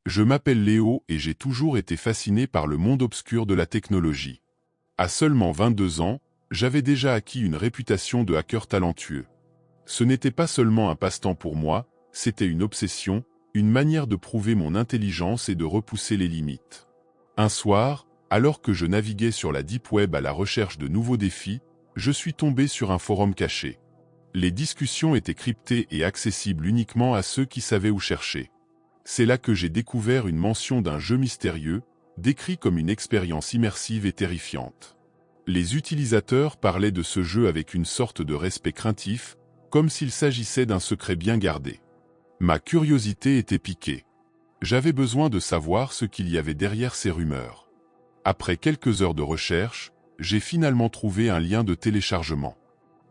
Je m'appelle Léo et j'ai toujours été fasciné par le monde obscur de la technologie. À seulement 22 ans, j'avais déjà acquis une réputation de hacker talentueux. Ce n'était pas seulement un passe-temps pour moi, c'était une obsession, une manière de prouver mon intelligence et de repousser les limites. Un soir, alors que je naviguais sur la Deep Web à la recherche de nouveaux défis, je suis tombé sur un forum caché. Les discussions étaient cryptées et accessibles uniquement à ceux qui savaient où chercher. C'est là que j'ai découvert une mention d'un jeu mystérieux, décrit comme une expérience immersive et terrifiante. Les utilisateurs parlaient de ce jeu avec une sorte de respect craintif, comme s'il s'agissait d'un secret bien gardé. Ma curiosité était piquée. J'avais besoin de savoir ce qu'il y avait derrière ces rumeurs. Après quelques heures de recherche, j'ai finalement trouvé un lien de téléchargement.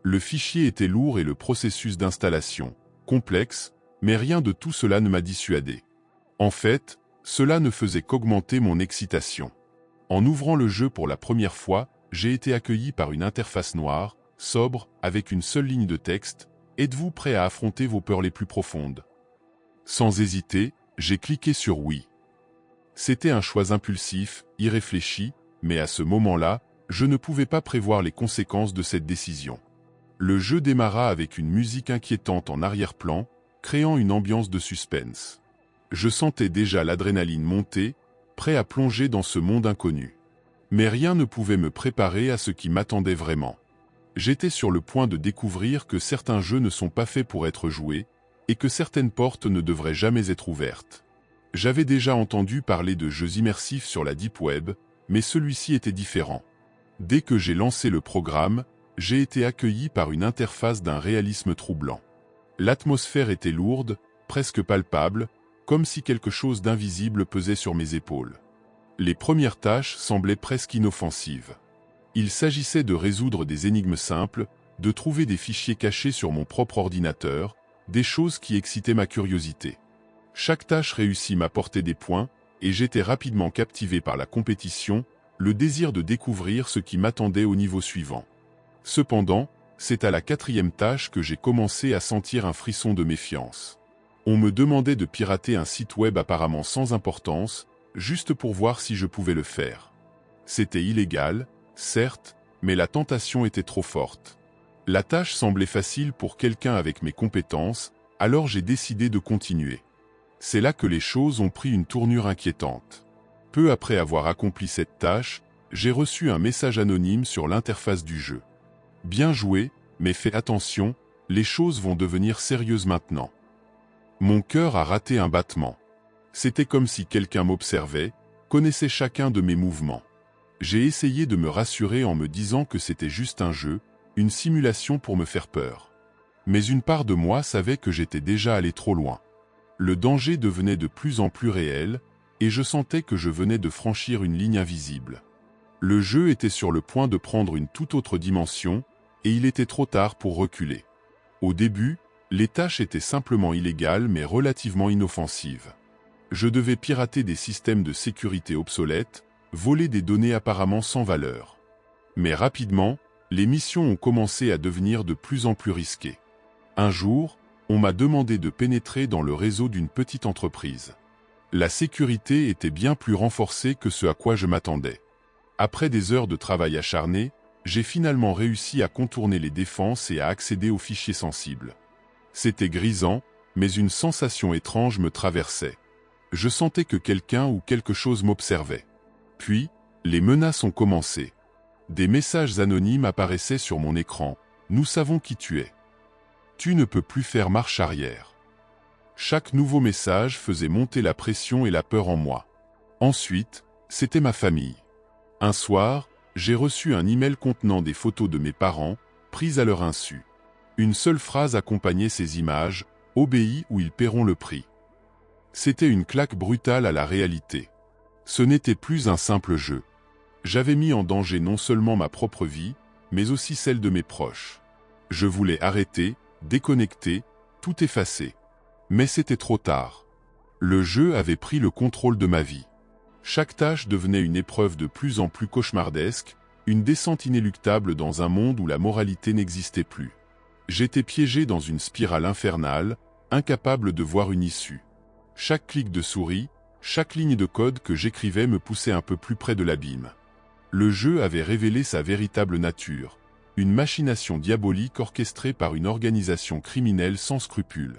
Le fichier était lourd et le processus d'installation, complexe, mais rien de tout cela ne m'a dissuadé. En fait, cela ne faisait qu'augmenter mon excitation. En ouvrant le jeu pour la première fois, j'ai été accueilli par une interface noire, sobre, avec une seule ligne de texte. Êtes-vous prêt à affronter vos peurs les plus profondes? Sans hésiter, j'ai cliqué sur oui. C'était un choix impulsif, irréfléchi, mais à ce moment-là, je ne pouvais pas prévoir les conséquences de cette décision. Le jeu démarra avec une musique inquiétante en arrière-plan, créant une ambiance de suspense. Je sentais déjà l'adrénaline monter, prêt à plonger dans ce monde inconnu. Mais rien ne pouvait me préparer à ce qui m'attendait vraiment. J'étais sur le point de découvrir que certains jeux ne sont pas faits pour être joués, et que certaines portes ne devraient jamais être ouvertes. J'avais déjà entendu parler de jeux immersifs sur la Deep Web, mais celui-ci était différent. Dès que j'ai lancé le programme, j'ai été accueilli par une interface d'un réalisme troublant. L'atmosphère était lourde, presque palpable, comme si quelque chose d'invisible pesait sur mes épaules. Les premières tâches semblaient presque inoffensives. Il s'agissait de résoudre des énigmes simples, de trouver des fichiers cachés sur mon propre ordinateur, des choses qui excitaient ma curiosité. Chaque tâche réussie m'apportait des points, et j'étais rapidement captivé par la compétition, le désir de découvrir ce qui m'attendait au niveau suivant. Cependant, c'est à la 4e tâche que j'ai commencé à sentir un frisson de méfiance. On me demandait de pirater un site web apparemment sans importance, juste pour voir si je pouvais le faire. C'était illégal, certes, mais la tentation était trop forte. La tâche semblait facile pour quelqu'un avec mes compétences, alors j'ai décidé de continuer. C'est là que les choses ont pris une tournure inquiétante. Peu après avoir accompli cette tâche, j'ai reçu un message anonyme sur l'interface du jeu. Bien joué, mais fais attention, les choses vont devenir sérieuses maintenant. Mon cœur a raté un battement. C'était comme si quelqu'un m'observait, connaissait chacun de mes mouvements. J'ai essayé de me rassurer en me disant que c'était juste un jeu, une simulation pour me faire peur. Mais une part de moi savait que j'étais déjà allé trop loin. Le danger devenait de plus en plus réel, et je sentais que je venais de franchir une ligne invisible. Le jeu était sur le point de prendre une toute autre dimension, et il était trop tard pour reculer. Au début, les tâches étaient simplement illégales mais relativement inoffensives. Je devais pirater des systèmes de sécurité obsolètes, voler des données apparemment sans valeur. Mais rapidement, les missions ont commencé à devenir de plus en plus risquées. Un jour, on m'a demandé de pénétrer dans le réseau d'une petite entreprise. La sécurité était bien plus renforcée que ce à quoi je m'attendais. Après des heures de travail acharné, j'ai finalement réussi à contourner les défenses et à accéder aux fichiers sensibles. C'était grisant, mais une sensation étrange me traversait. Je sentais que quelqu'un ou quelque chose m'observait. Puis, les menaces ont commencé. Des messages anonymes apparaissaient sur mon écran. « Nous savons qui tu es. Tu ne peux plus faire marche arrière. » Chaque nouveau message faisait monter la pression et la peur en moi. Ensuite, c'était ma famille. Un soir, j'ai reçu un email contenant des photos de mes parents, prises à leur insu. Une seule phrase accompagnait ces images, « Obéis ou ils paieront le prix ». C'était une claque brutale à la réalité. Ce n'était plus un simple jeu. J'avais mis en danger non seulement ma propre vie, mais aussi celle de mes proches. Je voulais arrêter, déconnecter, tout effacer. Mais c'était trop tard. Le jeu avait pris le contrôle de ma vie. Chaque tâche devenait une épreuve de plus en plus cauchemardesque, une descente inéluctable dans un monde où la moralité n'existait plus. J'étais piégé dans une spirale infernale, incapable de voir une issue. Chaque clic de souris, Chaque ligne de code que j'écrivais me poussait un peu plus près de l'abîme. Le jeu avait révélé sa véritable nature, une machination diabolique orchestrée par une organisation criminelle sans scrupules.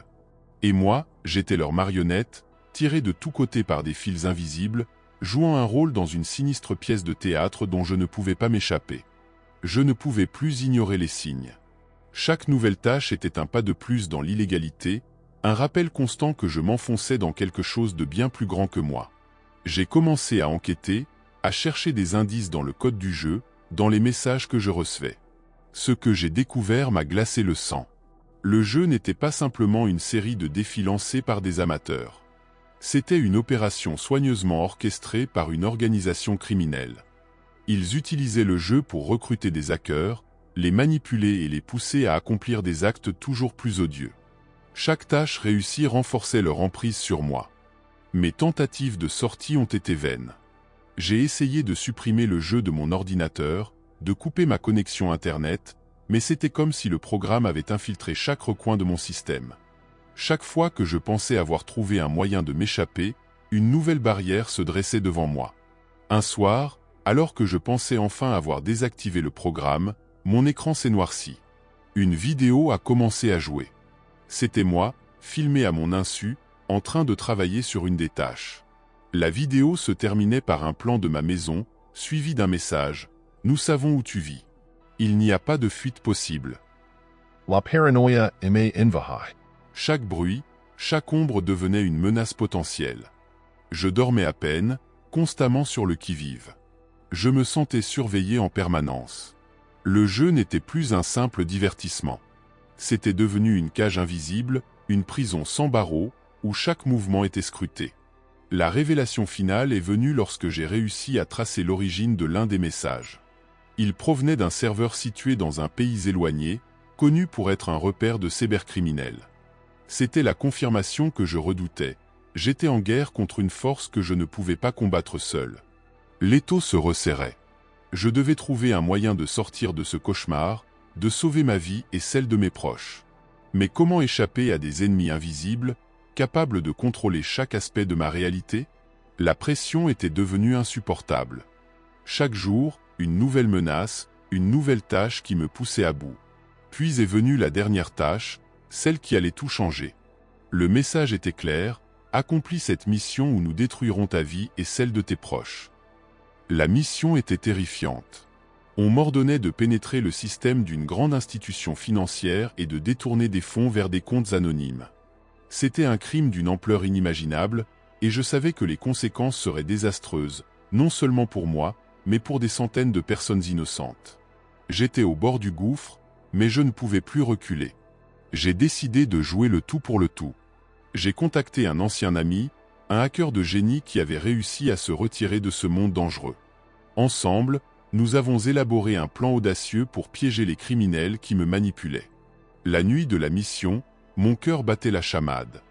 Et moi, j'étais leur marionnette, tirée de tous côtés par des fils invisibles, jouant un rôle dans une sinistre pièce de théâtre dont je ne pouvais pas m'échapper. Je ne pouvais plus ignorer les signes. Chaque nouvelle tâche était un pas de plus dans l'illégalité, un rappel constant que je m'enfonçais dans quelque chose de bien plus grand que moi. J'ai commencé à enquêter, à chercher des indices dans le code du jeu, dans les messages que je recevais. Ce que j'ai découvert m'a glacé le sang. Le jeu n'était pas simplement une série de défis lancés par des amateurs. C'était une opération soigneusement orchestrée par une organisation criminelle. Ils utilisaient le jeu pour recruter des hackers, les manipuler et les pousser à accomplir des actes toujours plus odieux. Chaque tâche réussie renforçait leur emprise sur moi. Mes tentatives de sortie ont été vaines. J'ai essayé de supprimer le jeu de mon ordinateur, de couper ma connexion Internet, mais c'était comme si le programme avait infiltré chaque recoin de mon système. Chaque fois que je pensais avoir trouvé un moyen de m'échapper, une nouvelle barrière se dressait devant moi. Un soir, alors que je pensais enfin avoir désactivé le programme, mon écran s'est noirci. Une vidéo a commencé à jouer. C'était moi, filmé à mon insu, en train de travailler sur une des tâches. La vidéo se terminait par un plan de ma maison, suivi d'un message « Nous savons où tu vis. Il n'y a pas de fuite possible. » La paranoia m'est envahie. Chaque bruit, chaque ombre devenait une menace potentielle. Je dormais à peine, constamment sur le qui-vive. Je me sentais surveillé en permanence. Le jeu n'était plus un simple divertissement. C'était devenu une cage invisible, une prison sans barreaux, où chaque mouvement était scruté. La révélation finale est venue lorsque j'ai réussi à tracer l'origine de l'un des messages. Il provenait d'un serveur situé dans un pays éloigné, connu pour être un repère de cybercriminels. C'était la confirmation que je redoutais. J'étais en guerre contre une force que je ne pouvais pas combattre seul. L'étau se resserrait. Je devais trouver un moyen de sortir de ce cauchemar, de sauver ma vie et celle de mes proches. Mais comment échapper à des ennemis invisibles, capables de contrôler chaque aspect de ma réalité? La pression était devenue insupportable. Chaque jour, une nouvelle menace, une nouvelle tâche qui me poussait à bout. Puis est venue la dernière tâche, celle qui allait tout changer. Le message était clair, accomplis cette mission où nous détruirons ta vie et celle de tes proches. La mission était terrifiante. On m'ordonnait de pénétrer le système d'une grande institution financière et de détourner des fonds vers des comptes anonymes. C'était un crime d'une ampleur inimaginable, et je savais que les conséquences seraient désastreuses, non seulement pour moi, mais pour des centaines de personnes innocentes. J'étais au bord du gouffre, mais je ne pouvais plus reculer. J'ai décidé de jouer le tout pour le tout. J'ai contacté un ancien ami, un hacker de génie qui avait réussi à se retirer de ce monde dangereux. Ensemble, nous avons élaboré un plan audacieux pour piéger les criminels qui me manipulaient. La nuit de la mission, mon cœur battait la chamade.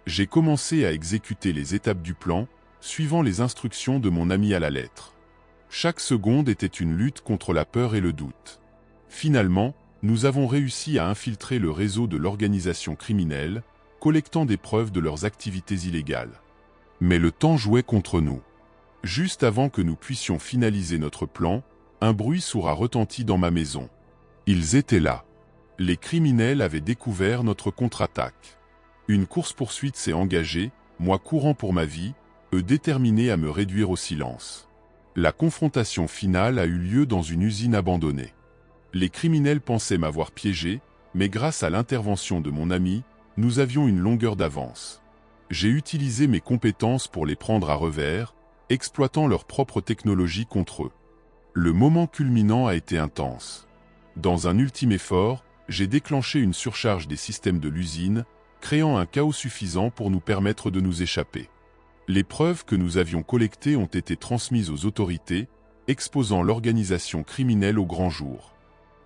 J'ai commencé à exécuter les étapes du plan, suivant les instructions de mon ami à la lettre. Chaque seconde était une lutte contre la peur et le doute. Finalement, nous avons réussi à infiltrer le réseau de l'organisation criminelle, collectant des preuves de leurs activités illégales. Mais le temps jouait contre nous. Juste avant que nous puissions finaliser notre plan, un bruit sourd a retenti dans ma maison. Ils étaient là. Les criminels avaient découvert notre contre-attaque. Une course-poursuite s'est engagée, moi courant pour ma vie, eux déterminés à me réduire au silence. La confrontation finale a eu lieu dans une usine abandonnée. Les criminels pensaient m'avoir piégé, mais grâce à l'intervention de mon ami, nous avions une longueur d'avance. J'ai utilisé mes compétences pour les prendre à revers, exploitant leur propre technologie contre eux. Le moment culminant a été intense. Dans un ultime effort, j'ai déclenché une surcharge des systèmes de l'usine, créant un chaos suffisant pour nous permettre de nous échapper. Les preuves que nous avions collectées ont été transmises aux autorités, exposant l'organisation criminelle au grand jour.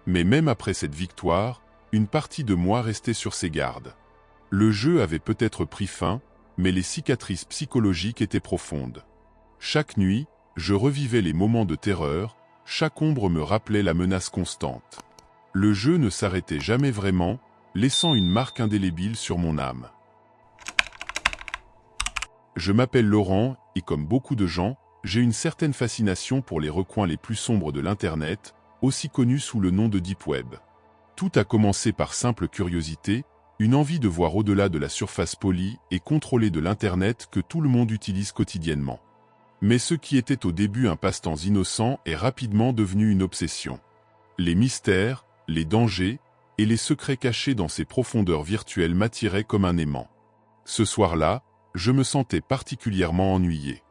Mais même après cette victoire, une partie de moi restait sur ses gardes. Le jeu avait peut-être pris fin, mais les cicatrices psychologiques étaient profondes. Chaque nuit, je revivais les moments de terreur, chaque ombre me rappelait la menace constante. Le jeu ne s'arrêtait jamais vraiment, laissant une marque indélébile sur mon âme. Je m'appelle Laurent, et comme beaucoup de gens, j'ai une certaine fascination pour les recoins les plus sombres de l'Internet, aussi connus sous le nom de Deep Web. Tout a commencé par simple curiosité, une envie de voir au-delà de la surface polie et contrôlée de l'Internet que tout le monde utilise quotidiennement. Mais ce qui était au début un passe-temps innocent est rapidement devenu une obsession. Les mystères, les dangers et les secrets cachés dans ces profondeurs virtuelles m'attiraient comme un aimant. Ce soir-là, je me sentais particulièrement ennuyé.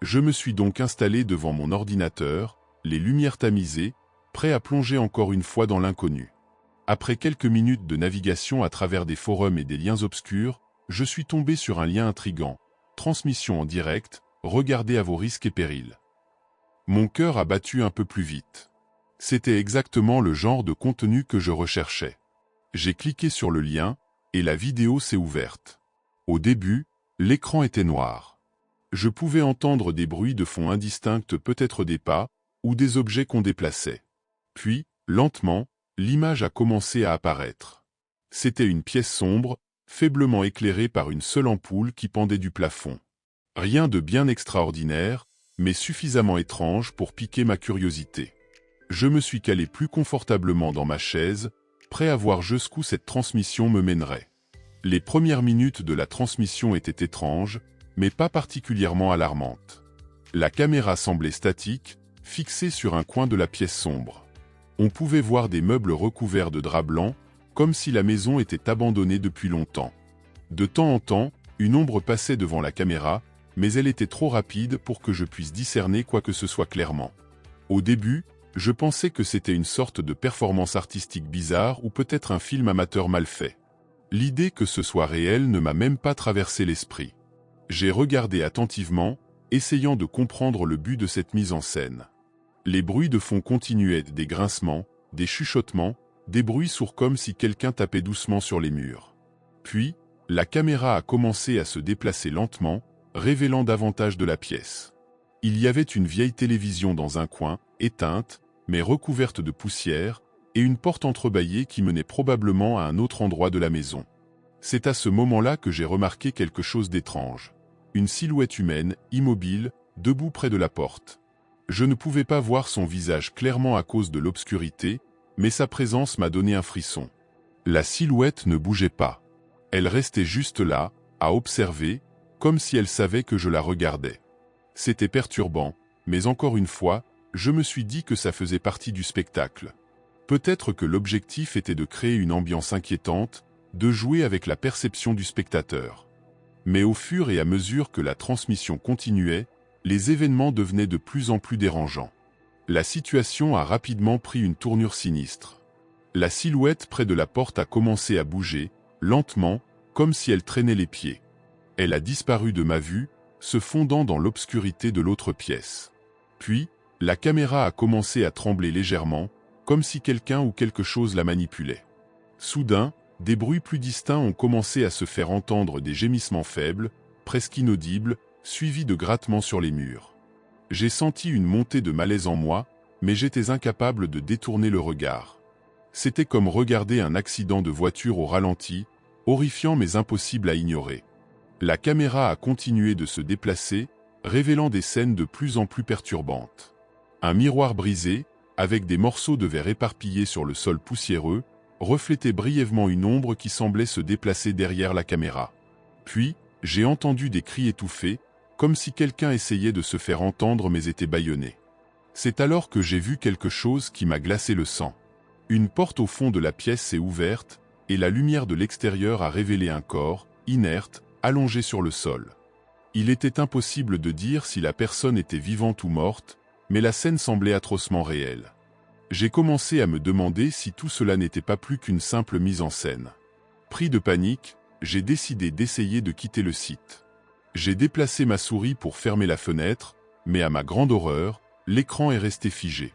Je me suis donc installé devant mon ordinateur, les lumières tamisées, prêt à plonger encore une fois dans l'inconnu. Après quelques minutes de navigation à travers des forums et des liens obscurs, je suis tombé sur un lien intrigant. Transmission en direct, regardez à vos risques et périls. Mon cœur a battu un peu plus vite. C'était exactement le genre de contenu que je recherchais. J'ai cliqué sur le lien, et la vidéo s'est ouverte. Au début, l'écran était noir. Je pouvais entendre des bruits de fond indistincts, peut-être des pas, ou des objets qu'on déplaçait. Puis, lentement, l'image a commencé à apparaître. C'était une pièce sombre, faiblement éclairée par une seule ampoule qui pendait du plafond. Rien de bien extraordinaire, mais suffisamment étrange pour piquer ma curiosité. Je me suis calé plus confortablement dans ma chaise, prêt à voir jusqu'où cette transmission me mènerait. Les premières minutes de la transmission étaient étranges, mais pas particulièrement alarmantes. La caméra semblait statique, fixée sur un coin de la pièce sombre. On pouvait voir des meubles recouverts de drap blanc, comme si la maison était abandonnée depuis longtemps. De temps en temps, une ombre passait devant la caméra, mais elle était trop rapide pour que je puisse discerner quoi que ce soit clairement. Au début, je pensais que c'était une sorte de performance artistique bizarre ou peut-être un film amateur mal fait. L'idée que ce soit réel ne m'a même pas traversé l'esprit. J'ai regardé attentivement, essayant de comprendre le but de cette mise en scène. Les bruits de fond continuaient, des grincements, des chuchotements, des bruits sourds comme si quelqu'un tapait doucement sur les murs. Puis, la caméra a commencé à se déplacer lentement, révélant davantage de la pièce. Il y avait une vieille télévision dans un coin, éteinte, mais recouverte de poussière, et une porte entrebâillée qui menait probablement à un autre endroit de la maison. C'est à ce moment-là que j'ai remarqué quelque chose d'étrange. Une silhouette humaine, immobile, debout près de la porte. Je ne pouvais pas voir son visage clairement à cause de l'obscurité, mais sa présence m'a donné un frisson. La silhouette ne bougeait pas. Elle restait juste là, à observer, comme si elle savait que je la regardais. C'était perturbant, mais encore une fois, je me suis dit que ça faisait partie du spectacle. Peut-être que l'objectif était de créer une ambiance inquiétante, de jouer avec la perception du spectateur. Mais au fur et à mesure que la transmission continuait, les événements devenaient de plus en plus dérangeants. La situation a rapidement pris une tournure sinistre. La silhouette près de la porte a commencé à bouger, lentement, comme si elle traînait les pieds. Elle a disparu de ma vue, se fondant dans l'obscurité de l'autre pièce. Puis, la caméra a commencé à trembler légèrement, comme si quelqu'un ou quelque chose la manipulait. Soudain, des bruits plus distincts ont commencé à se faire entendre, des gémissements faibles, presque inaudibles, suivis de grattements sur les murs. J'ai senti une montée de malaise en moi, mais j'étais incapable de détourner le regard. C'était comme regarder un accident de voiture au ralenti, horrifiant mais impossible à ignorer. La caméra a continué de se déplacer, révélant des scènes de plus en plus perturbantes. Un miroir brisé, avec des morceaux de verre éparpillés sur le sol poussiéreux, reflétait brièvement une ombre qui semblait se déplacer derrière la caméra. Puis, j'ai entendu des cris étouffés, comme si quelqu'un essayait de se faire entendre mais était bâillonné. C'est alors que j'ai vu quelque chose qui m'a glacé le sang. Une porte au fond de la pièce s'est ouverte, et la lumière de l'extérieur a révélé un corps, inerte, allongé sur le sol. Il était impossible de dire si la personne était vivante ou morte, mais la scène semblait atrocement réelle. J'ai commencé à me demander si tout cela n'était pas plus qu'une simple mise en scène. Pris de panique, j'ai décidé d'essayer de quitter le site. J'ai déplacé ma souris pour fermer la fenêtre, mais à ma grande horreur, l'écran est resté figé.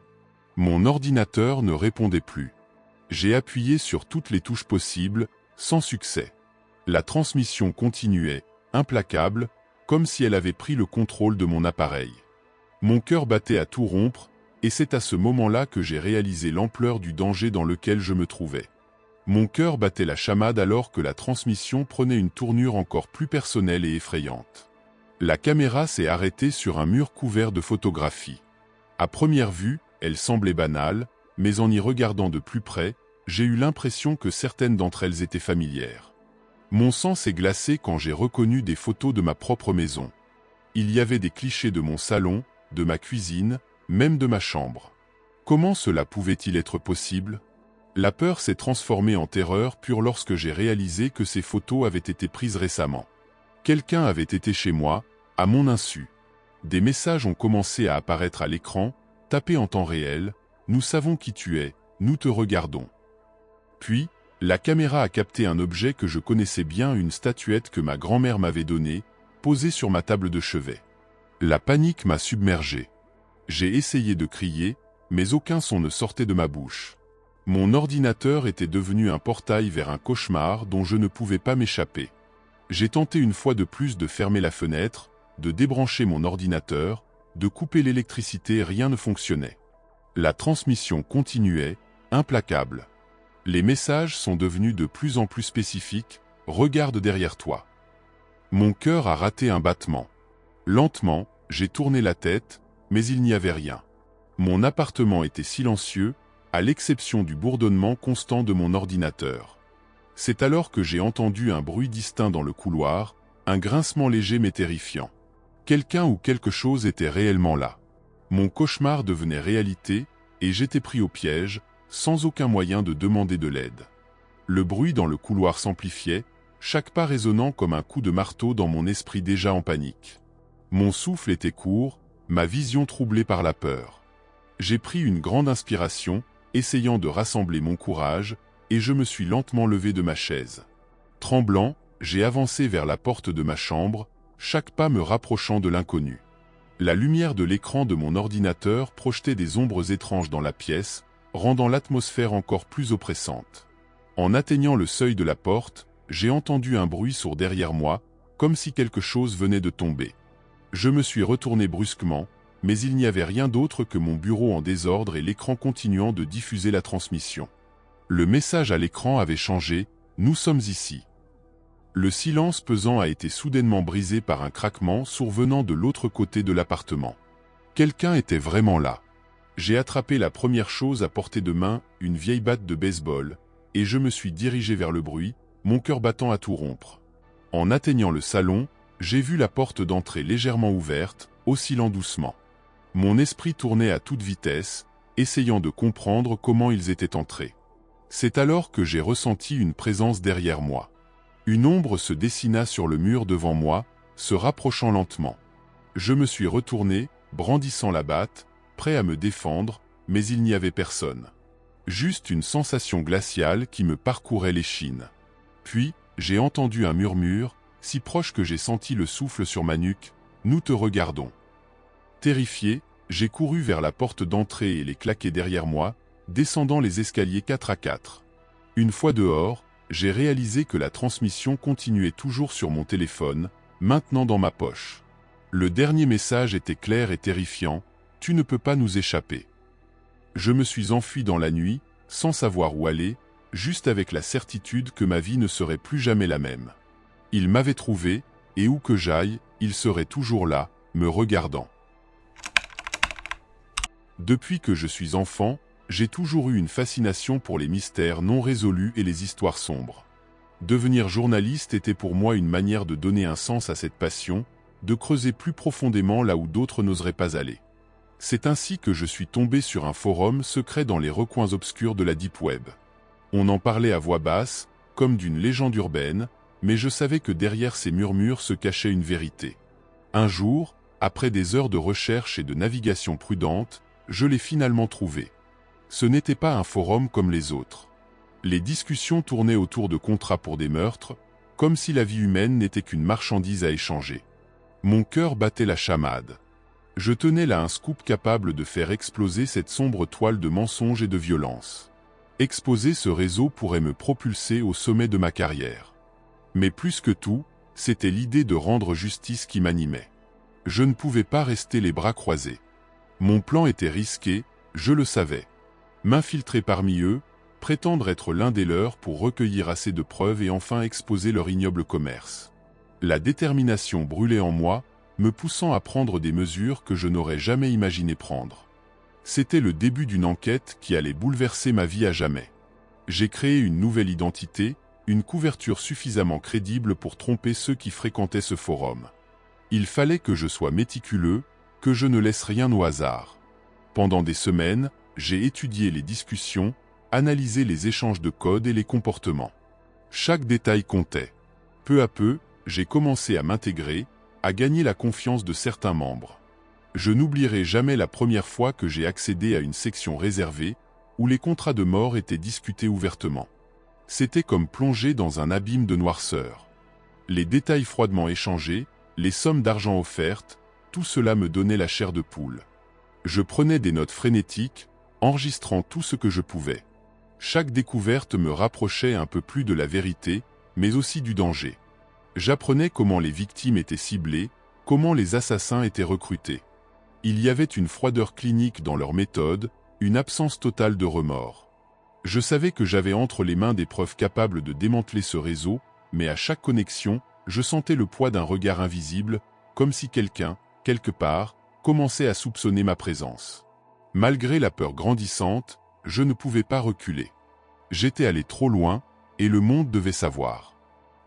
Mon ordinateur ne répondait plus. J'ai appuyé sur toutes les touches possibles, sans succès. La transmission continuait, implacable, comme si elle avait pris le contrôle de mon appareil. Mon cœur battait à tout rompre, et c'est à ce moment-là que j'ai réalisé l'ampleur du danger dans lequel je me trouvais. Mon cœur battait la chamade alors que la transmission prenait une tournure encore plus personnelle et effrayante. La caméra s'est arrêtée sur un mur couvert de photographies. À première vue, elle semblait banale, mais en y regardant de plus près, j'ai eu l'impression que certaines d'entre elles étaient familières. Mon sang s'est glacé quand j'ai reconnu des photos de ma propre maison. Il y avait des clichés de mon salon, de ma cuisine, même de ma chambre. Comment cela pouvait-il être possible ? La peur s'est transformée en terreur pure lorsque j'ai réalisé que ces photos avaient été prises récemment. Quelqu'un avait été chez moi, à mon insu. Des messages ont commencé à apparaître à l'écran, tapés en temps réel. Nous savons qui tu es, nous te regardons. Puis, la caméra a capté un objet que je connaissais bien, une statuette que ma grand-mère m'avait donnée, posée sur ma table de chevet. La panique m'a submergé. J'ai essayé de crier, mais aucun son ne sortait de ma bouche. Mon ordinateur était devenu un portail vers un cauchemar dont je ne pouvais pas m'échapper. J'ai tenté une fois de plus de fermer la fenêtre, de débrancher mon ordinateur, de couper l'électricité, rien ne fonctionnait. La transmission continuait, implacable. Les messages sont devenus de plus en plus spécifiques, regarde derrière toi. Mon cœur a raté un battement. Lentement, j'ai tourné la tête, mais il n'y avait rien. Mon appartement était silencieux, à l'exception du bourdonnement constant de mon ordinateur. C'est alors que j'ai entendu un bruit distinct dans le couloir, un grincement léger mais terrifiant. Quelqu'un ou quelque chose était réellement là. Mon cauchemar devenait réalité, et j'étais pris au piège, sans aucun moyen de demander de l'aide. Le bruit dans le couloir s'amplifiait, chaque pas résonnant comme un coup de marteau dans mon esprit déjà en panique. Mon souffle était court, ma vision troublée par la peur. J'ai pris une grande inspiration, essayant de rassembler mon courage, et je me suis lentement levé de ma chaise. Tremblant, j'ai avancé vers la porte de ma chambre, chaque pas me rapprochant de l'inconnu. La lumière de l'écran de mon ordinateur projetait des ombres étranges dans la pièce, rendant l'atmosphère encore plus oppressante. En atteignant le seuil de la porte, j'ai entendu un bruit sourd derrière moi, comme si quelque chose venait de tomber. Je me suis retourné brusquement, mais il n'y avait rien d'autre que mon bureau en désordre et l'écran continuant de diffuser la transmission. Le message à l'écran avait changé, « Nous sommes ici ». Le silence pesant a été soudainement brisé par un craquement survenant de l'autre côté de l'appartement. Quelqu'un était vraiment là. J'ai attrapé la première chose à portée de main, une vieille batte de baseball, et je me suis dirigé vers le bruit, mon cœur battant à tout rompre. En atteignant le salon, j'ai vu la porte d'entrée légèrement ouverte, oscillant doucement. Mon esprit tournait à toute vitesse, essayant de comprendre comment ils étaient entrés. C'est alors que j'ai ressenti une présence derrière moi. Une ombre se dessina sur le mur devant moi, se rapprochant lentement. Je me suis retourné, brandissant la batte, prêt à me défendre, mais il n'y avait personne. Juste une sensation glaciale qui me parcourait l'échine. Puis, j'ai entendu un murmure, si proche que j'ai senti le souffle sur ma nuque, « Nous te regardons ». Terrifié, j'ai couru vers la porte d'entrée et les claqué derrière moi, descendant les escaliers 4 à 4. Une fois dehors, j'ai réalisé que la transmission continuait toujours sur mon téléphone, maintenant dans ma poche. Le dernier message était clair et terrifiant, « Tu ne peux pas nous échapper ». Je me suis enfui dans la nuit, sans savoir où aller, juste avec la certitude que ma vie ne serait plus jamais la même. Il m'avait trouvé, et où que j'aille, il serait toujours là, me regardant. Depuis que je suis enfant, j'ai toujours eu une fascination pour les mystères non résolus et les histoires sombres. Devenir journaliste était pour moi une manière de donner un sens à cette passion, de creuser plus profondément là où d'autres n'oseraient pas aller. C'est ainsi que je suis tombé sur un forum secret dans les recoins obscurs de la Deep Web. On en parlait à voix basse, comme d'une légende urbaine, mais je savais que derrière ces murmures se cachait une vérité. Un jour, après des heures de recherche et de navigation prudente, je l'ai finalement trouvé. Ce n'était pas un forum comme les autres. Les discussions tournaient autour de contrats pour des meurtres, comme si la vie humaine n'était qu'une marchandise à échanger. Mon cœur battait la chamade. Je tenais là un scoop capable de faire exploser cette sombre toile de mensonges et de violence. Exposer ce réseau pourrait me propulser au sommet de ma carrière. Mais plus que tout, c'était l'idée de rendre justice qui m'animait. Je ne pouvais pas rester les bras croisés. Mon plan était risqué, je le savais. M'infiltrer parmi eux, prétendre être l'un des leurs pour recueillir assez de preuves et enfin exposer leur ignoble commerce. La détermination brûlait en moi, me poussant à prendre des mesures que je n'aurais jamais imaginé prendre. C'était le début d'une enquête qui allait bouleverser ma vie à jamais. J'ai créé une nouvelle identité, une couverture suffisamment crédible pour tromper ceux qui fréquentaient ce forum. Il fallait que je sois méticuleux, que je ne laisse rien au hasard. Pendant des semaines, j'ai étudié les discussions, analysé les échanges de codes et les comportements. Chaque détail comptait. Peu à peu, j'ai commencé à m'intégrer, à gagner la confiance de certains membres. Je n'oublierai jamais la première fois que j'ai accédé à une section réservée, où les contrats de mort étaient discutés ouvertement. C'était comme plonger dans un abîme de noirceur. Les détails froidement échangés, les sommes d'argent offertes, tout cela me donnait la chair de poule. Je prenais des notes frénétiques, enregistrant tout ce que je pouvais. Chaque découverte me rapprochait un peu plus de la vérité, mais aussi du danger. J'apprenais comment les victimes étaient ciblées, comment les assassins étaient recrutés. Il y avait une froideur clinique dans leur méthode, une absence totale de remords. Je savais que j'avais entre les mains des preuves capables de démanteler ce réseau, mais à chaque connexion, je sentais le poids d'un regard invisible, comme si quelqu'un, quelque part, commençait à soupçonner ma présence. Malgré la peur grandissante, je ne pouvais pas reculer. J'étais allé trop loin, et le monde devait savoir.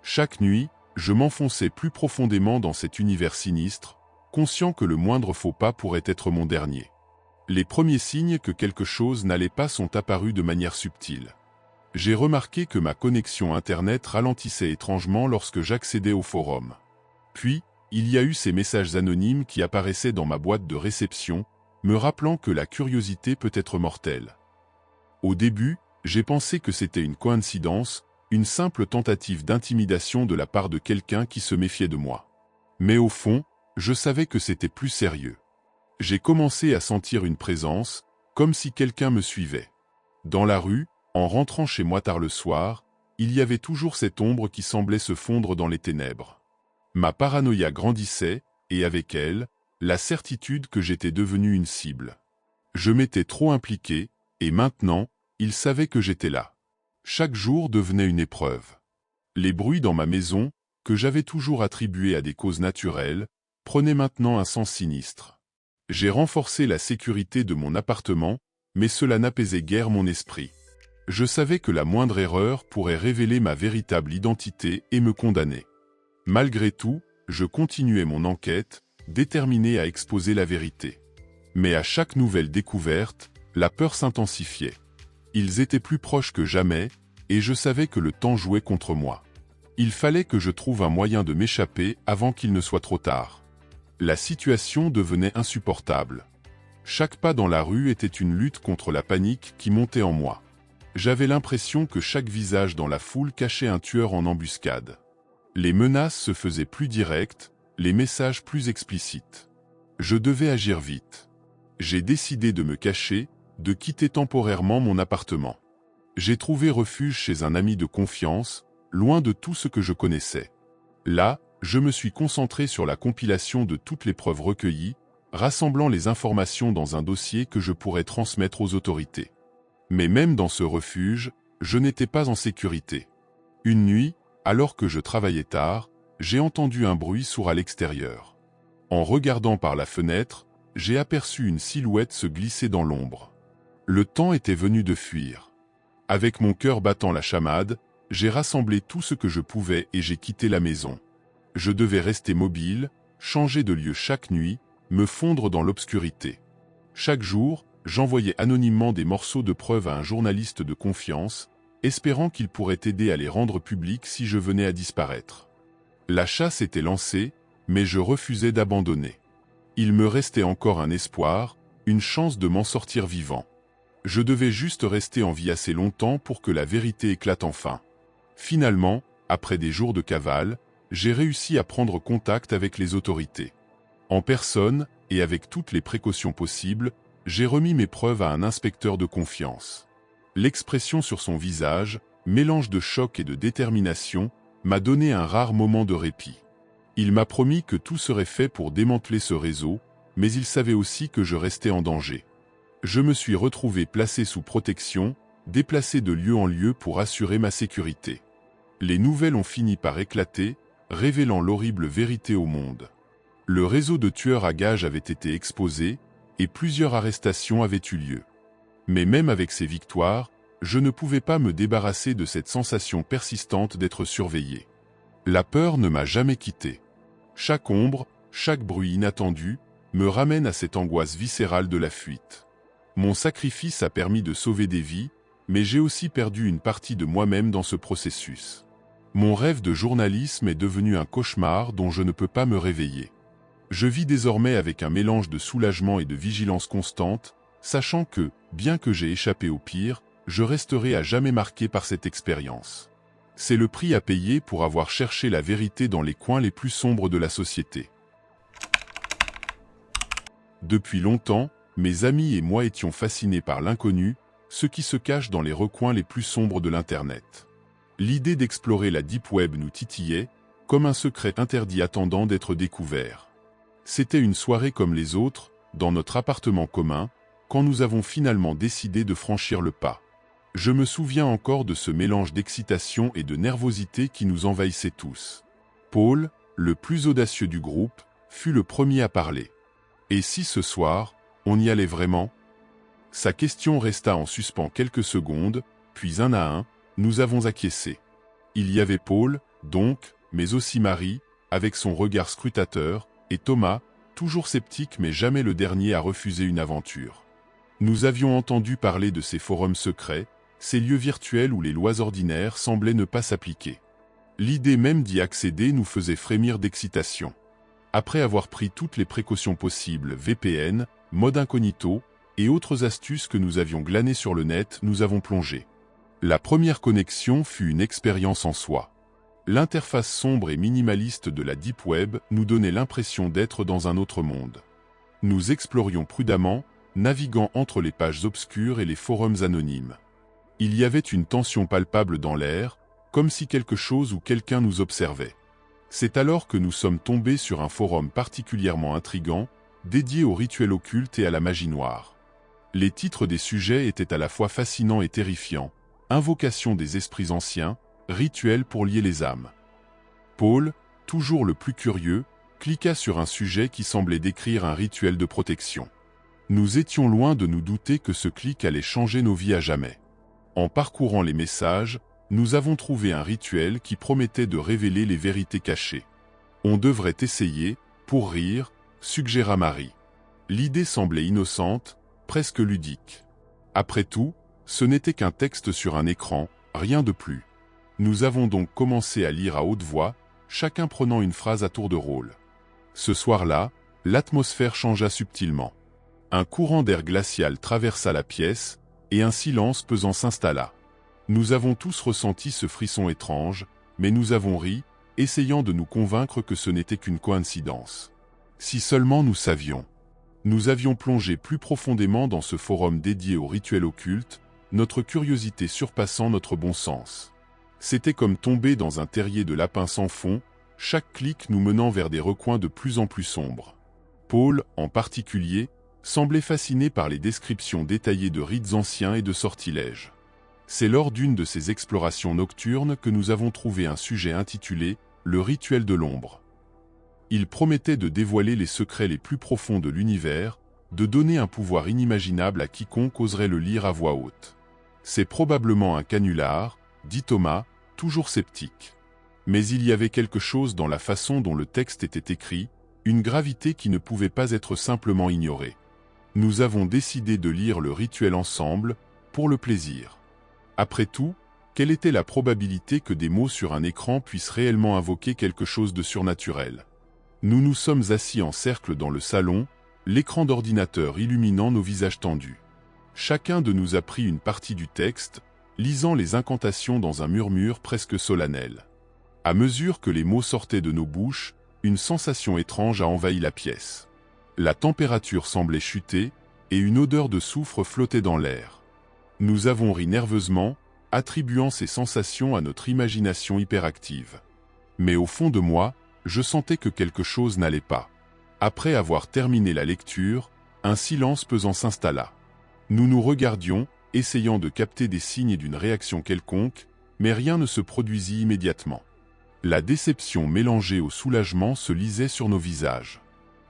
Chaque nuit, je m'enfonçais plus profondément dans cet univers sinistre, conscient que le moindre faux pas pourrait être mon dernier. Les premiers signes que quelque chose n'allait pas sont apparus de manière subtile. J'ai remarqué que ma connexion Internet ralentissait étrangement lorsque j'accédais au forum. Puis, il y a eu ces messages anonymes qui apparaissaient dans ma boîte de réception, me rappelant que la curiosité peut être mortelle. Au début, j'ai pensé que c'était une coïncidence, une simple tentative d'intimidation de la part de quelqu'un qui se méfiait de moi. Mais au fond, je savais que c'était plus sérieux. J'ai commencé à sentir une présence, comme si quelqu'un me suivait. Dans la rue, en rentrant chez moi tard le soir, il y avait toujours cette ombre qui semblait se fondre dans les ténèbres. Ma paranoïa grandissait, et avec elle, la certitude que j'étais devenu une cible. Je m'étais trop impliqué, et maintenant, ils savaient que j'étais là. Chaque jour devenait une épreuve. Les bruits dans ma maison, que j'avais toujours attribués à des causes naturelles, prenaient maintenant un sens sinistre. J'ai renforcé la sécurité de mon appartement, mais cela n'apaisait guère mon esprit. Je savais que la moindre erreur pourrait révéler ma véritable identité et me condamner. Malgré tout, je continuais mon enquête, déterminé à exposer la vérité. Mais à chaque nouvelle découverte, la peur s'intensifiait. Ils étaient plus proches que jamais, et je savais que le temps jouait contre moi. Il fallait que je trouve un moyen de m'échapper avant qu'il ne soit trop tard. La situation devenait insupportable. Chaque pas dans la rue était une lutte contre la panique qui montait en moi. J'avais l'impression que chaque visage dans la foule cachait un tueur en embuscade. Les menaces se faisaient plus directes, les messages plus explicites. Je devais agir vite. J'ai décidé de me cacher, de quitter temporairement mon appartement. J'ai trouvé refuge chez un ami de confiance, loin de tout ce que je connaissais. Là, je me suis concentré sur la compilation de toutes les preuves recueillies, rassemblant les informations dans un dossier que je pourrais transmettre aux autorités. Mais même dans ce refuge, je n'étais pas en sécurité. Une nuit, alors que je travaillais tard, j'ai entendu un bruit sourd à l'extérieur. En regardant par la fenêtre, j'ai aperçu une silhouette se glisser dans l'ombre. Le temps était venu de fuir. Avec mon cœur battant la chamade, j'ai rassemblé tout ce que je pouvais et j'ai quitté la maison. Je devais rester mobile, changer de lieu chaque nuit, me fondre dans l'obscurité. Chaque jour, j'envoyais anonymement des morceaux de preuves à un journaliste de confiance, espérant qu'il pourrait aider à les rendre publics si je venais à disparaître. La chasse était lancée, mais je refusais d'abandonner. Il me restait encore un espoir, une chance de m'en sortir vivant. Je devais juste rester en vie assez longtemps pour que la vérité éclate enfin. Finalement, après des jours de cavale, j'ai réussi à prendre contact avec les autorités. En personne, et avec toutes les précautions possibles, j'ai remis mes preuves à un inspecteur de confiance. L'expression sur son visage, mélange de choc et de détermination, m'a donné un rare moment de répit. Il m'a promis que tout serait fait pour démanteler ce réseau, mais il savait aussi que je restais en danger. Je me suis retrouvé placé sous protection, déplacé de lieu en lieu pour assurer ma sécurité. Les nouvelles ont fini par éclater, révélant l'horrible vérité au monde. Le réseau de tueurs à gages avait été exposé, et plusieurs arrestations avaient eu lieu. Mais même avec ces victoires, je ne pouvais pas me débarrasser de cette sensation persistante d'être surveillé. La peur ne m'a jamais quitté. Chaque ombre, chaque bruit inattendu, me ramène à cette angoisse viscérale de la fuite. Mon sacrifice a permis de sauver des vies, mais j'ai aussi perdu une partie de moi-même dans ce processus. Mon rêve de journalisme est devenu un cauchemar dont je ne peux pas me réveiller. Je vis désormais avec un mélange de soulagement et de vigilance constante, sachant que, bien que j'ai échappé au pire, je resterai à jamais marqué par cette expérience. C'est le prix à payer pour avoir cherché la vérité dans les coins les plus sombres de la société. Depuis longtemps, mes amis et moi étions fascinés par l'inconnu, ce qui se cache dans les recoins les plus sombres de l'Internet. L'idée d'explorer la Deep Web nous titillait, comme un secret interdit attendant d'être découvert. C'était une soirée comme les autres, dans notre appartement commun, quand nous avons finalement décidé de franchir le pas. Je me souviens encore de ce mélange d'excitation et de nervosité qui nous envahissait tous. Paul, le plus audacieux du groupe, fut le premier à parler. Et si ce soir, on y allait vraiment ? Sa question resta en suspens quelques secondes, puis un à un, nous avons acquiescé. Il y avait Paul, donc, mais aussi Marie, avec son regard scrutateur, et Thomas, toujours sceptique mais jamais le dernier à refuser une aventure. Nous avions entendu parler de ces forums secrets, ces lieux virtuels où les lois ordinaires semblaient ne pas s'appliquer. L'idée même d'y accéder nous faisait frémir d'excitation. Après avoir pris toutes les précautions possibles, VPN, mode incognito, et autres astuces que nous avions glanées sur le net, nous avons plongé. La première connexion fut une expérience en soi. L'interface sombre et minimaliste de la Deep Web nous donnait l'impression d'être dans un autre monde. Nous explorions prudemment, naviguant entre les pages obscures et les forums anonymes. Il y avait une tension palpable dans l'air, comme si quelque chose ou quelqu'un nous observait. C'est alors que nous sommes tombés sur un forum particulièrement intrigant, dédié aux rituels occultes et à la magie noire. Les titres des sujets étaient à la fois fascinants et terrifiants. Invocation des esprits anciens, rituel pour lier les âmes. Paul, toujours le plus curieux, cliqua sur un sujet qui semblait décrire un rituel de protection. Nous étions loin de nous douter que ce clic allait changer nos vies à jamais. En parcourant les messages, nous avons trouvé un rituel qui promettait de révéler les vérités cachées. On devrait essayer, pour rire, suggéra Marie. L'idée semblait innocente, presque ludique. Après tout, ce n'était qu'un texte sur un écran, rien de plus. Nous avons donc commencé à lire à haute voix, chacun prenant une phrase à tour de rôle. Ce soir-là, l'atmosphère changea subtilement. Un courant d'air glacial traversa la pièce, et un silence pesant s'installa. Nous avons tous ressenti ce frisson étrange, mais nous avons ri, essayant de nous convaincre que ce n'était qu'une coïncidence. Si seulement nous savions. Nous avions plongé plus profondément dans ce forum dédié aux rituels occultes, notre curiosité surpassant notre bon sens. C'était comme tomber dans un terrier de lapins sans fond, chaque clic nous menant vers des recoins de plus en plus sombres. Paul, en particulier, semblait fasciné par les descriptions détaillées de rites anciens et de sortilèges. C'est lors d'une de ces explorations nocturnes que nous avons trouvé un sujet intitulé « Le rituel de l'ombre ». Il promettait de dévoiler les secrets les plus profonds de l'univers, de donner un pouvoir inimaginable à quiconque oserait le lire à voix haute. C'est probablement un canular, dit Thomas, toujours sceptique. Mais il y avait quelque chose dans la façon dont le texte était écrit, une gravité qui ne pouvait pas être simplement ignorée. Nous avons décidé de lire le rituel ensemble, pour le plaisir. Après tout, quelle était la probabilité que des mots sur un écran puissent réellement invoquer quelque chose de surnaturel ? Nous nous sommes assis en cercle dans le salon, l'écran d'ordinateur illuminant nos visages tendus. Chacun de nous a pris une partie du texte, lisant les incantations dans un murmure presque solennel. À mesure que les mots sortaient de nos bouches, une sensation étrange a envahi la pièce. La température semblait chuter, et une odeur de soufre flottait dans l'air. Nous avons ri nerveusement, attribuant ces sensations à notre imagination hyperactive. Mais au fond de moi, je sentais que quelque chose n'allait pas. Après avoir terminé la lecture, un silence pesant s'installa. Nous nous regardions, essayant de capter des signes d'une réaction quelconque, mais rien ne se produisit immédiatement. La déception mélangée au soulagement se lisait sur nos visages.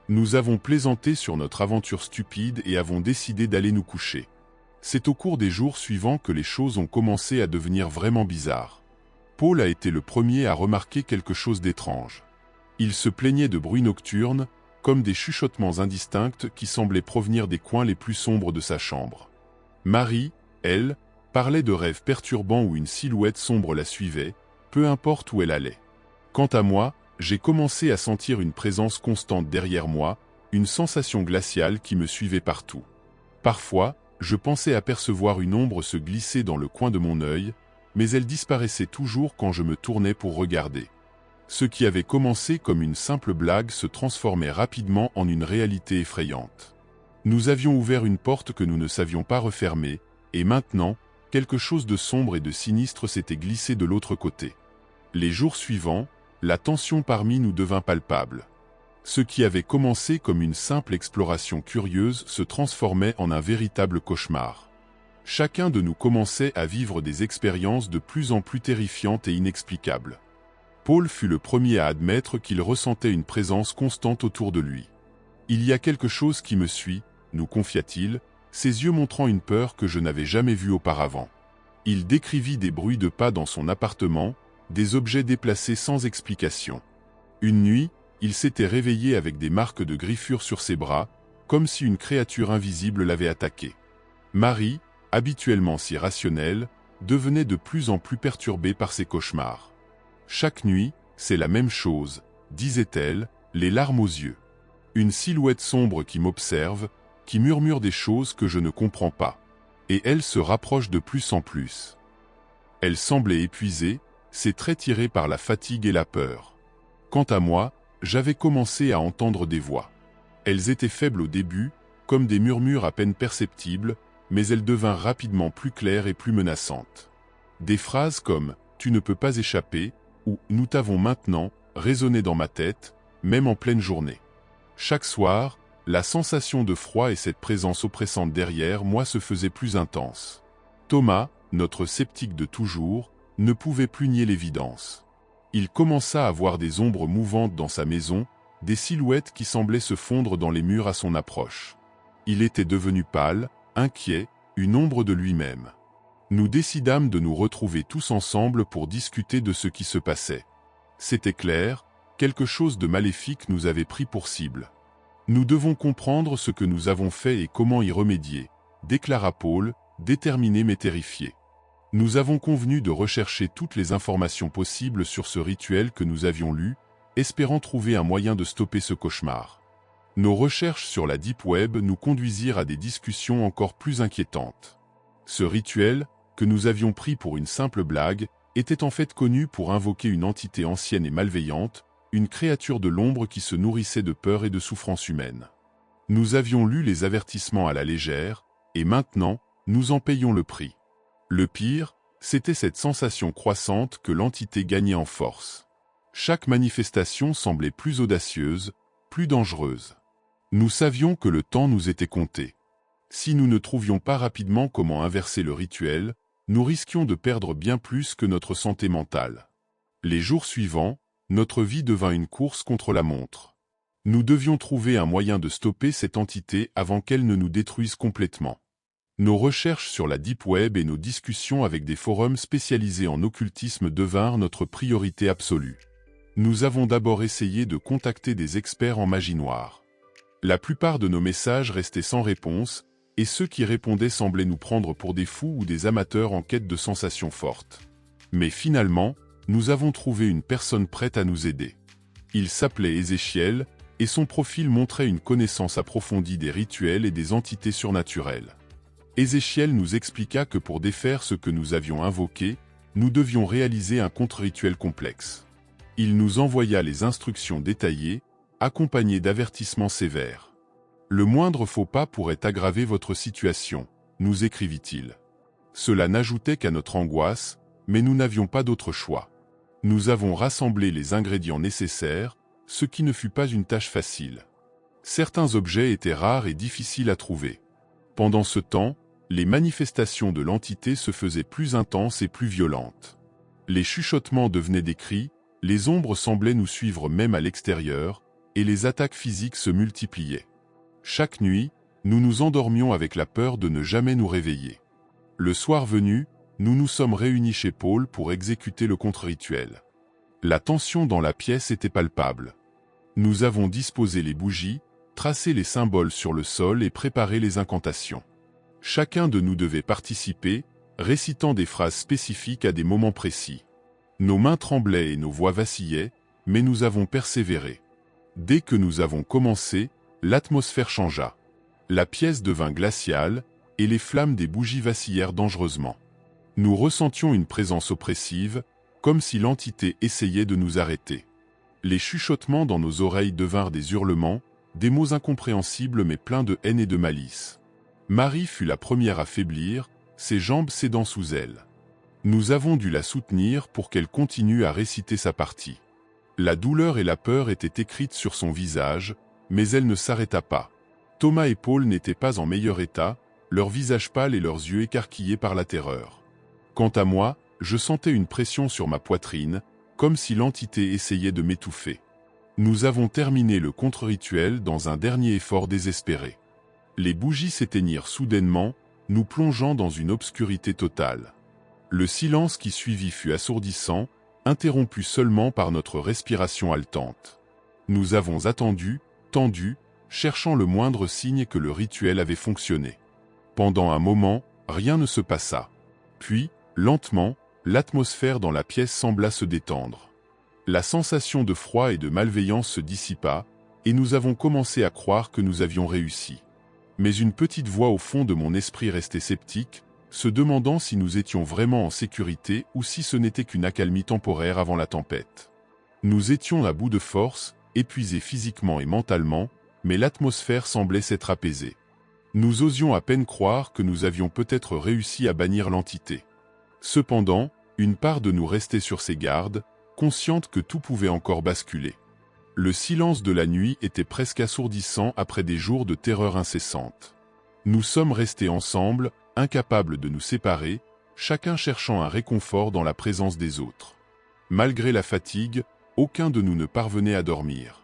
Nous avons plaisanté sur notre aventure stupide et avons décidé d'aller nous coucher. C'est au cours des jours suivants que les choses ont commencé à devenir vraiment bizarres. Paul a été le premier à remarquer quelque chose d'étrange. Il se plaignait de bruits nocturnes, comme des chuchotements indistincts qui semblaient provenir des coins les plus sombres de sa chambre. Marie, elle, parlait de rêves perturbants où une silhouette sombre la suivait, peu importe où elle allait. Quant à moi, j'ai commencé à sentir une présence constante derrière moi, une sensation glaciale qui me suivait partout. Parfois, je pensais apercevoir une ombre se glisser dans le coin de mon œil, mais elle disparaissait toujours quand je me tournais pour regarder. Ce qui avait commencé comme une simple blague se transformait rapidement en une réalité effrayante. Nous avions ouvert une porte que nous ne savions pas refermer, et maintenant, quelque chose de sombre et de sinistre s'était glissé de l'autre côté. Les jours suivants, la tension parmi nous devint palpable. Ce qui avait commencé comme une simple exploration curieuse se transformait en un véritable cauchemar. Chacun de nous commençait à vivre des expériences de plus en plus terrifiantes et inexplicables. Paul fut le premier à admettre qu'il ressentait une présence constante autour de lui. « Il y a quelque chose qui me suit », nous confia-t-il, ses yeux montrant une peur que je n'avais jamais vue auparavant. Il décrivit des bruits de pas dans son appartement, des objets déplacés sans explication. Une nuit, il s'était réveillé avec des marques de griffures sur ses bras, comme si une créature invisible l'avait attaqué. Marie, habituellement si rationnelle, devenait de plus en plus perturbée par ses cauchemars. Chaque nuit, c'est la même chose, disait-elle, les larmes aux yeux. Une silhouette sombre qui m'observe, qui murmure des choses que je ne comprends pas. Et elle se rapproche de plus en plus. Elle semblait épuisée, ses traits tirés par la fatigue et la peur. Quant à moi, j'avais commencé à entendre des voix. Elles étaient faibles au début, comme des murmures à peine perceptibles, mais elles devinrent rapidement plus claires et plus menaçantes. Des phrases comme « tu ne peux pas échapper » ou « nous t'avons maintenant » résonnaient dans ma tête, même en pleine journée. Chaque soir, la sensation de froid et cette présence oppressante derrière moi se faisaient plus intenses. Thomas, notre sceptique de toujours, ne pouvait plus nier l'évidence. Il commença à voir des ombres mouvantes dans sa maison, des silhouettes qui semblaient se fondre dans les murs à son approche. Il était devenu pâle, inquiet, une ombre de lui-même. Nous décidâmes de nous retrouver tous ensemble pour discuter de ce qui se passait. C'était clair, quelque chose de maléfique nous avait pris pour cible. Nous devons comprendre ce que nous avons fait et comment y remédier, déclara Paul, déterminé mais terrifié. Nous avons convenu de rechercher toutes les informations possibles sur ce rituel que nous avions lu, espérant trouver un moyen de stopper ce cauchemar. Nos recherches sur la Deep Web nous conduisirent à des discussions encore plus inquiétantes. Ce rituel, que nous avions pris pour une simple blague, était en fait connu pour invoquer une entité ancienne et malveillante, une créature de l'ombre qui se nourrissait de peur et de souffrance humaine. Nous avions lu les avertissements à la légère, et maintenant, nous en payons le prix. Le pire, c'était cette sensation croissante que l'entité gagnait en force. Chaque manifestation semblait plus audacieuse, plus dangereuse. Nous savions que le temps nous était compté. Si nous ne trouvions pas rapidement comment inverser le rituel, nous risquions de perdre bien plus que notre santé mentale. Les jours suivants, notre vie devint une course contre la montre. Nous devions trouver un moyen de stopper cette entité avant qu'elle ne nous détruise complètement. Nos recherches sur la Deep Web et nos discussions avec des forums spécialisés en occultisme devinrent notre priorité absolue. Nous avons d'abord essayé de contacter des experts en magie noire. La plupart de nos messages restaient sans réponse, et ceux qui répondaient semblaient nous prendre pour des fous ou des amateurs en quête de sensations fortes. Mais finalement, nous avons trouvé une personne prête à nous aider. Il s'appelait Ézéchiel, et son profil montrait une connaissance approfondie des rituels et des entités surnaturelles. Ézéchiel nous expliqua que pour défaire ce que nous avions invoqué, nous devions réaliser un contre-rituel complexe. Il nous envoya les instructions détaillées, accompagnées d'avertissements sévères. Le moindre faux pas pourrait aggraver votre situation, nous écrivit-il. Cela n'ajoutait qu'à notre angoisse, mais nous n'avions pas d'autre choix. Nous avons rassemblé les ingrédients nécessaires, ce qui ne fut pas une tâche facile. Certains objets étaient rares et difficiles à trouver. Pendant ce temps, les manifestations de l'entité se faisaient plus intenses et plus violentes. Les chuchotements devenaient des cris, les ombres semblaient nous suivre même à l'extérieur, et les attaques physiques se multipliaient. Chaque nuit, nous nous endormions avec la peur de ne jamais nous réveiller. Le soir venu, nous nous sommes réunis chez Paul pour exécuter le contre-rituel. La tension dans la pièce était palpable. Nous avons disposé les bougies, tracé les symboles sur le sol et préparé les incantations. Chacun de nous devait participer, récitant des phrases spécifiques à des moments précis. Nos mains tremblaient et nos voix vacillaient, mais nous avons persévéré. Dès que nous avons commencé, l'atmosphère changea. La pièce devint glaciale, et les flammes des bougies vacillèrent dangereusement. Nous ressentions une présence oppressive, comme si l'entité essayait de nous arrêter. Les chuchotements dans nos oreilles devinrent des hurlements, des mots incompréhensibles mais pleins de haine et de malice. Marie fut la première à faiblir, ses jambes cédant sous elle. Nous avons dû la soutenir pour qu'elle continue à réciter sa partie. La douleur et la peur étaient écrites sur son visage, mais elle ne s'arrêta pas. Thomas et Paul n'étaient pas en meilleur état, leurs visages pâles et leurs yeux écarquillés par la terreur. Quant à moi, je sentais une pression sur ma poitrine, comme si l'entité essayait de m'étouffer. Nous avons terminé le contre-rituel dans un dernier effort désespéré. Les bougies s'éteignirent soudainement, nous plongeant dans une obscurité totale. Le silence qui suivit fut assourdissant, interrompu seulement par notre respiration haletante. Nous avons attendu, tendu, cherchant le moindre signe que le rituel avait fonctionné. Pendant un moment, rien ne se passa. Puis, lentement, l'atmosphère dans la pièce sembla se détendre. La sensation de froid et de malveillance se dissipa, et nous avons commencé à croire que nous avions réussi. Mais une petite voix au fond de mon esprit restait sceptique, se demandant si nous étions vraiment en sécurité ou si ce n'était qu'une accalmie temporaire avant la tempête. Nous étions à bout de force, épuisés physiquement et mentalement, mais l'atmosphère semblait s'être apaisée. Nous osions à peine croire que nous avions peut-être réussi à bannir l'entité. Cependant, une part de nous restait sur ses gardes, consciente que tout pouvait encore basculer. Le silence de la nuit était presque assourdissant après des jours de terreur incessante. Nous sommes restés ensemble, incapables de nous séparer, chacun cherchant un réconfort dans la présence des autres. Malgré la fatigue, aucun de nous ne parvenait à dormir.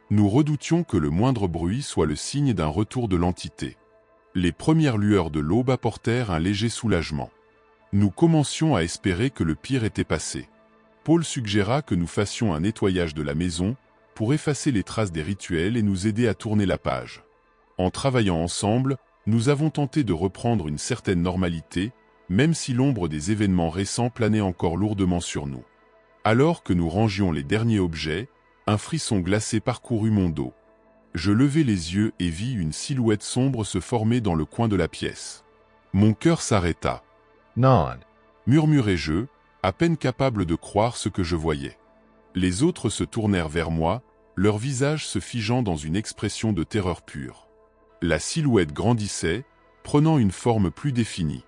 Nous redoutions que le moindre bruit soit le signe d'un retour de l'entité. Les premières lueurs de l'aube apportèrent un léger soulagement. Nous commencions à espérer que le pire était passé. Paul suggéra que nous fassions un nettoyage de la maison pour effacer les traces des rituels et nous aider à tourner la page. En travaillant ensemble, nous avons tenté de reprendre une certaine normalité, même si l'ombre des événements récents planait encore lourdement sur nous. Alors que nous rangions les derniers objets, un frisson glacé parcourut mon dos. Je levai les yeux et vis une silhouette sombre se former dans le coin de la pièce. Mon cœur s'arrêta. Non, Murmurai-je, à peine capable de croire ce que je voyais. Les autres se tournèrent vers moi, leurs visages se figeant dans une expression de terreur pure. La silhouette grandissait, prenant une forme plus définie.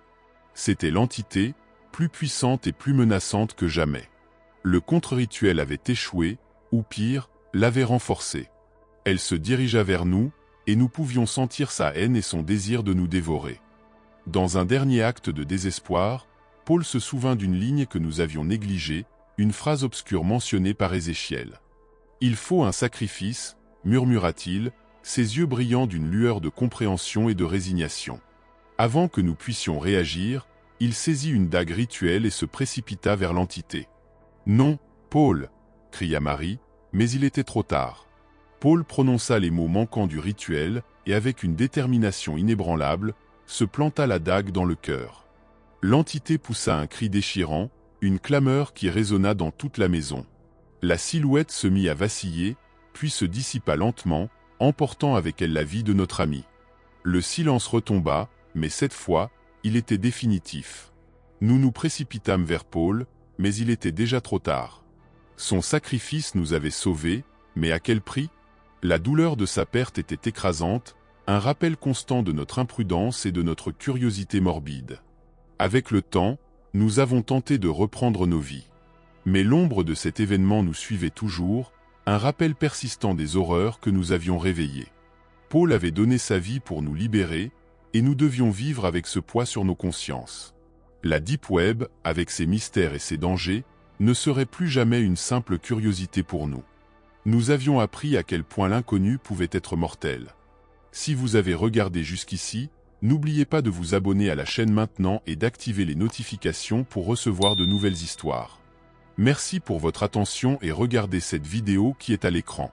C'était l'entité, plus puissante et plus menaçante que jamais. Le contre-rituel avait échoué, ou pire, l'avait renforcé. Elle se dirigea vers nous, et nous pouvions sentir sa haine et son désir de nous dévorer. Dans un dernier acte de désespoir, Paul se souvint d'une ligne que nous avions négligée, une phrase obscure mentionnée par Ézéchiel. « Il faut un sacrifice », murmura-t-il, ses yeux brillant d'une lueur de compréhension et de résignation. Avant que nous puissions réagir, il saisit une dague rituelle et se précipita vers l'entité. « Non, Paul !» cria Marie, mais il était trop tard. Paul prononça les mots manquants du rituel et avec une détermination inébranlable, se planta la dague dans le cœur. L'entité poussa un cri déchirant, une clameur qui résonna dans toute la maison. La silhouette se mit à vaciller, puis se dissipa lentement, emportant avec elle la vie de notre ami. Le silence retomba, mais cette fois, il était définitif. Nous nous précipitâmes vers Paul, mais il était déjà trop tard. Son sacrifice nous avait sauvés, mais à quel prix? La douleur de sa perte était écrasante, un rappel constant de notre imprudence et de notre curiosité morbide. Avec le temps, nous avons tenté de reprendre nos vies. Mais l'ombre de cet événement nous suivait toujours, un rappel persistant des horreurs que nous avions réveillées. Paul avait donné sa vie pour nous libérer, et nous devions vivre avec ce poids sur nos consciences. La Deep Web, avec ses mystères et ses dangers, ne serait plus jamais une simple curiosité pour nous. Nous avions appris à quel point l'inconnu pouvait être mortel. Si vous avez regardé jusqu'ici, n'oubliez pas de vous abonner à la chaîne maintenant et d'activer les notifications pour recevoir de nouvelles histoires. Merci pour votre attention et regardez cette vidéo qui est à l'écran.